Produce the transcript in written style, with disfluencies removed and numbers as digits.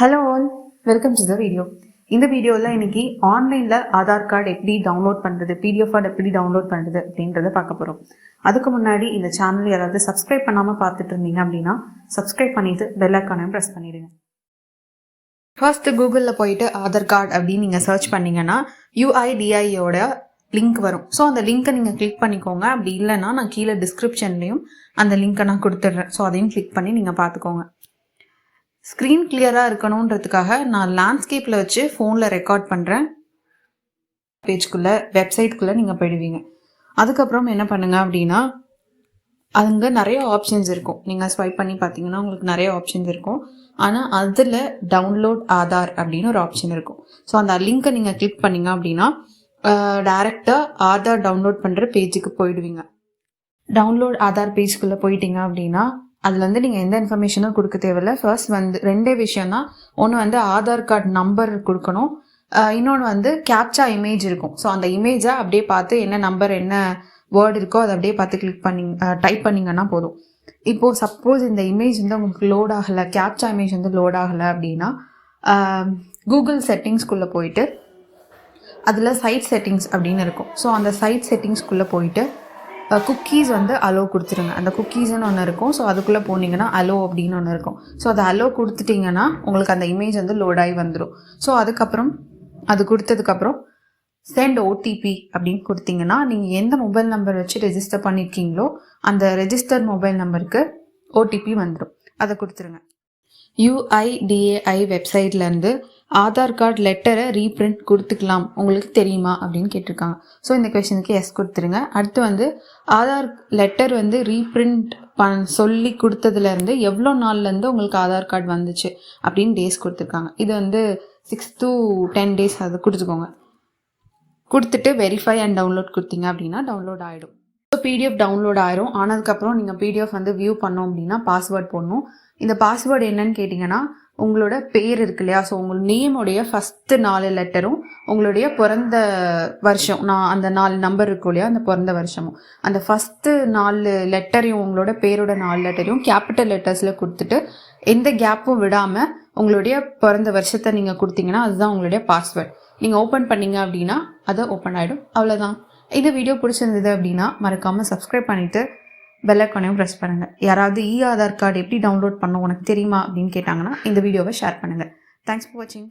Hello all, welcome to the video. இந்த வீடியோல இன்னைக்கு ஆன்லைன்ல ஆதார் கார்டு எப்படி டவுன்லோட் பண்றது, PDF எப்படி டவுன்லோட் பண்றது அப்படின்றத பார்க்க போறோம். அதுக்கு முன்னாடி இந்த சேனல் யாராவது சப்ஸ்கிரைப் பண்ணாம பார்த்துட்டு இருந்தீங்க அப்படின்னா சப்ஸ்கிரைப் பண்ணிட்டு பெல் ஐகானையும் பிரஸ் பண்ணிடுங்க. ஃபர்ஸ்ட் கூகுளில் போயிட்டு ஆதார் கார்டு அப்படின்னு நீங்கள் சர்ச் பண்ணீங்கன்னா UIDAIயோட லிங்க் வரும். ஸோ அந்த லிங்க்கை நீங்கள் கிளிக் பண்ணிக்கோங்க. அப்படி இல்லைன்னா நான் கீழே டிஸ்கிரிப்ஷன்லேயும் அந்த லிங்க்கை நான் கொடுத்துட்றேன். ஸோ அதையும் கிளிக் பண்ணி நீங்கள் பார்த்துக்கோங்க. ஸ்க்ரீன் கிளியராக இருக்கணுன்றதுக்காக நான் லேண்ட்ஸ்கேப்பில் வச்சு ஃபோனில் ரெக்கார்ட் பண்ணுறேன். பேஜ்குள்ளே வெப்சைட்குள்ளே நீங்கள் போயிடுவீங்க. அதுக்கப்புறம் என்ன பண்ணுங்கள் அப்படின்னா அங்கே நிறைய ஆப்ஷன்ஸ் இருக்கும். நீங்கள் ஸ்வைப் பண்ணி பார்த்தீங்கன்னா உங்களுக்கு நிறைய ஆப்ஷன்ஸ் இருக்கும். ஆனால் அதில் டவுன்லோட் ஆதார் அப்படின்னு ஒரு ஆப்ஷன் இருக்கும். ஸோ அந்த லிங்க்கை நீங்கள் கிளிக் பண்ணிங்க அப்படின்னா டைரெக்டாக ஆதார் டவுன்லோட் பண்ணுற பேஜுக்கு போயிடுவீங்க. டவுன்லோட் ஆதார் பேஜ்குள்ளே போயிட்டீங்க அப்படின்னா அதில் நீங்கள் எந்த இன்ஃபர்மேஷனும் கொடுக்க தேவையில்லை. ஃபர்ஸ்ட் ரெண்டே விஷயம் தான். ஒன்று ஆதார் கார்டு நம்பர் கொடுக்கணும், இன்னொன்று கேப்சா இமேஜ் இருக்கும். ஸோ அந்த இமேஜை அப்படியே பார்த்து என்ன நம்பர் என்ன வேர்டு இருக்கோ அதை அப்படியே பார்த்து கிளிக் பண்ணி டைப் பண்ணிங்கன்னா போதும். இப்போது சப்போஸ் இந்த இமேஜ் உங்களுக்கு லோட் ஆகலை, கேப்சா இமேஜ் லோட் ஆகலை அப்படின்னா கூகுள் செட்டிங்ஸ்குள்ளே போயிட்டு அதில் சைட் செட்டிங்ஸ் அப்படின்னு இருக்கும். ஸோ அந்த சைட் செட்டிங்ஸ்குள்ளே போயிட்டு குக்கீஸ் அலோ கொடுத்துருங்க. அந்த குக்கீஸ்ன்னு ஒன்று இருக்கும். ஸோ அதுக்குள்ளே போனீங்கன்னா அலோ அப்படின்னு ஒன்று இருக்கும். ஸோ அதை அலோ கொடுத்துட்டிங்கன்னா உங்களுக்கு அந்த இமேஜ் லோட் ஆகி வந்துடும். ஸோ அதுக்கப்புறம் அது கொடுத்ததுக்கப்புறம் சென்ட் OTP அப்படின்னு கொடுத்தீங்கன்னா நீங்கள் எந்த மொபைல் நம்பர் வச்சு ரெஜிஸ்டர் பண்ணியிருக்கீங்களோ அந்த ரெஜிஸ்டர் மொபைல் நம்பருக்கு OTP வந்துடும். அதை கொடுத்துருங்க. UIDAI வெப்சைட்லேருந்து ஆதார் கார்டு லெட்டரை ரீப்ரிண்ட் கொடுத்துக்கலாம், உங்களுக்கு தெரியுமா அப்படின்னு கேட்டிருக்காங்க. ஸோ இந்த கொஷனுக்கு எஸ் கொடுத்துருங்க. அடுத்து ஆதார் லெட்டர் ரீப்ரிண்ட் சொல்லி கொடுத்ததுலேருந்து எவ்வளோ நாள்லேருந்து உங்களுக்கு ஆதார் கார்டு வந்துச்சு அப்படின்னு டேஸ் கொடுத்துருக்காங்க. இது 6 to 10 days அது கொடுத்துக்கோங்க. கொடுத்துட்டு வெரிஃபை அண்ட் டவுன்லோட் கொடுத்தீங்க அப்படின்னா டவுன்லோட் ஆகிடும். ஸோ PDF டவுன்லோட் ஆயிரும். ஆனதுக்கப்புறம் நீங்கள் PDF வியூ பண்ணோம் அப்படின்னா பாஸ்வேர்ட் போடணும். இந்த பாஸ்வேர்டு என்னன்னு கேட்டிங்கன்னா உங்களோட பேர் இருக்கு இல்லையா, ஸோ உங்கள் நேமுடைய ஃபஸ்ட்டு 4 லெட்டரும் உங்களுடைய பிறந்த வருஷம், நான் அந்த 4 நம்பர் இருக்கும் இல்லையா, அந்த பிறந்த வருஷமும் அந்த ஃபஸ்ட்டு 4 லெட்டரையும் உங்களோட பேரோட 4 லெட்டரையும் கேபிட்டல் லெட்டர்ஸில் கொடுத்துட்டு எந்த கேப்பும் விடாமல் உங்களுடைய பிறந்த வருஷத்தை நீங்கள் கொடுத்தீங்கன்னா அதுதான் உங்களுடைய பாஸ்வேர்ட். நீங்கள் ஓப்பன் பண்ணீங்க அப்படின்னா அது ஓப்பன் ஆகிடும். அவ்வளோதான். இந்த வீடியோ பிடிச்சிருந்தது அப்படின்னா மறக்காமல் சப்ஸ்கிரைப் பண்ணிவிட்டு பெல் ஐகானையும் ப்ரெஸ் பண்ணுங்கள். யாராவது ஆதார் கார்டு எப்படி டவுன்லோட் பண்ணணும் உனக்கு தெரியுமா அப்படின்னு கேட்டாங்கன்னா இந்த வீடியோவை ஷேர் பண்ணுங்கள். தேங்க்ஸ் ஃபார் வாட்சிங்.